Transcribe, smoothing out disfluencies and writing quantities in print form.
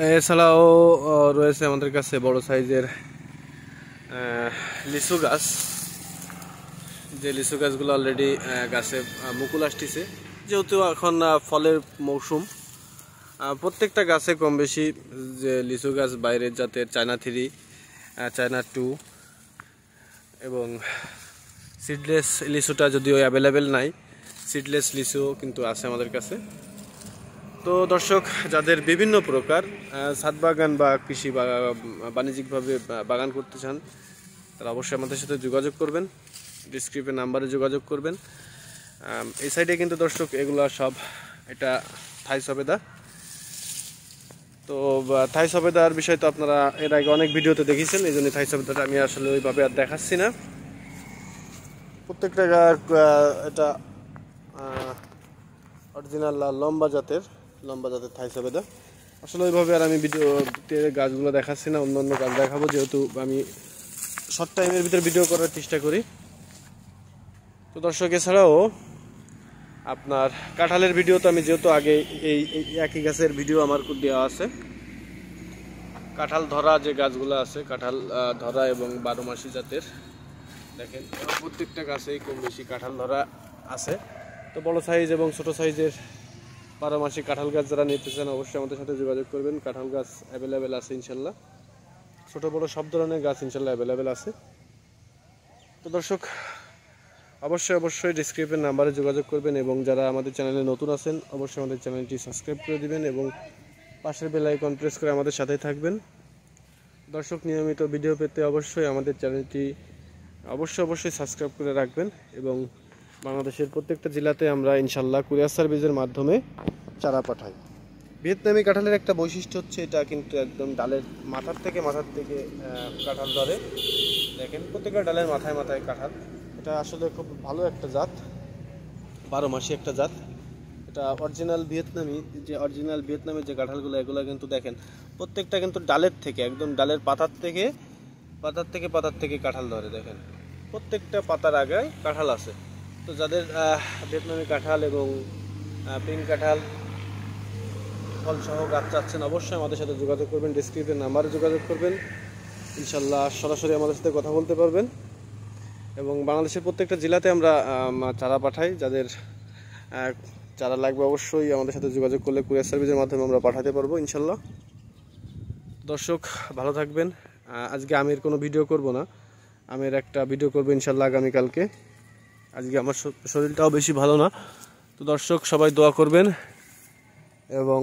এছাড়াও রয়েছে আমাদের কাছে বড় সাইজের লিচু গাছ, যে লিচু গাছগুলো অলরেডি গাছে মুকুল আসতেছে। যেহেতু এখন ফলের মৌসুম, প্রত্যেকটা গাছে কম বেশি যে লিচু গাছ বাইরের জাতের চায়না 3, চায়না 2 এবং সিডলেস লিচুটা যদিও অ্যাভেলেবেল নাই, সিডলেস লিচু কিন্তু আছে আমাদের কাছে। তো দর্শক, যাদের বিভিন্ন প্রকার ছাদ বাগান বা কৃষি বা বাণিজ্যিকভাবে বাগান করতে চান, তারা অবশ্যই আমাদের সাথে যোগাযোগ করবেন, ডিসক্রিপশন নাম্বারে যোগাযোগ করবেন। এই সাইডে কিন্তু দর্শক এগুলো সব, এটা থাই সবেদা। তো থাই সবেদার বিষয় তো আপনারা এর আগে অনেক ভিডিওতে দেখেছেন, এই জন্য থাই সবেদাটা আমি আসলে ওইভাবে আর দেখাচ্ছি না। প্রত্যেকটা এটা অরিজিনাল লম্বা জাতের থাই সবেদা। আসলে ওইভাবে আর আমি ভিডিওতে গাছগুলো দেখাচ্ছি না, অন্য গাছ দেখাবো, যেহেতু আমি শর্ট টাইমের ভিতরে ভিডিও করার চেষ্টা করি। তো দর্শক, এছাড়াও আপনার কাঁঠালের ভিডিও তো আমি যেহেতু আগে এই একই গাছের ভিডিও আমার দেওয়া আছে। কাঁঠাল ধরা যে গাছগুলো আছে, কাঁঠাল ধরা এবং 12 মাসি জাতের, দেখেন প্রত্যেকটা গাছেই কম বেশি কাঁঠাল ধরা আছে। তো বড় সাইজ এবং ছোট সাইজের 12 মাসি কাঁঠাল গাছ যারা নিতে চান, অবশ্যই আমাদের সাথে যোগাযোগ করবেন। কাঁঠাল গাছ অ্যাভেলেবেল আছে ইনশাল্লাহ, ছোট বড় সব ধরনের গাছ ইনশাল্লাহ অ্যাভেলেবেল আছে। তো দর্শক, অবশ্যই ডিসক্রিপশন নাম্বারে যোগাযোগ করবেন, এবং যারা আমাদের চ্যানেলে নতুন আছেন অবশ্যই আমাদের চ্যানেলটি সাবস্ক্রাইব করে দিবেন এবং পাশের বেল আইকন প্রেস করে আমাদের সাথেই থাকবেন। দর্শক, নিয়মিত ভিডিও পেতে অবশ্যই আমাদের চ্যানেলটি অবশ্যই সাবস্ক্রাইব করে রাখবেন। এবং বাংলাদেশের প্রত্যেকটা জেলাতে আমরা ইনশাল্লাহ কুরিয়ার সার্ভিসের মাধ্যমে চারা পাঠাই। ভিয়েতনামি কাঁঠালের একটা বৈশিষ্ট্য হচ্ছে, এটা কিন্তু একদম ডালের মাথার থেকে কাঁঠাল ধরে। দেখেন প্রত্যেকটা ডালের মাথায় কাঁঠাল। এটা আসলে খুব ভালো একটা জাত, 12 মাসি একটা জাত। এটা অরিজিনাল ভিয়েতনামি যে কাঁঠালগুলো, এগুলো কিন্তু দেখেন প্রত্যেকটা কিন্তু ডালের থেকে, একদম ডালের পাতার থেকে কাঁঠাল ধরে। দেখেন প্রত্যেকটা পাতার আগে কাঁঠাল আছে। তো যাদের ভিয়েতনামি কাঁঠাল এবং পিঙ্ক কাঁঠাল ফলসহ গাছ চাচ্ছেন, অবশ্যই আমাদের সাথে যোগাযোগ করবেন, ডিসক্রিপশন নাম্বারে যোগাযোগ করবেন। ইনশাল্লাহ সরাসরি আমাদের সাথে কথা বলতে পারবেন। এবং বাংলাদেশের প্রত্যেকটা জেলাতে আমরা চারা পাঠাই। যাদের চারা লাগবে অবশ্যই আমাদের সাথে যোগাযোগ করলে কুরিয়ার সার্ভিসের মাধ্যমে আমরা পাঠাতে পারবো ইনশাল্লাহ। দর্শক, ভালো থাকবেন। আজকে আমের কোনো ভিডিও করব না, আমের একটা ভিডিও করবো ইনশাল্লাহ আগামীকালকে। আজকে আমার শরীরটাও বেশি ভালো না। তো দর্শক, সবাই দোয়া করবেন এবং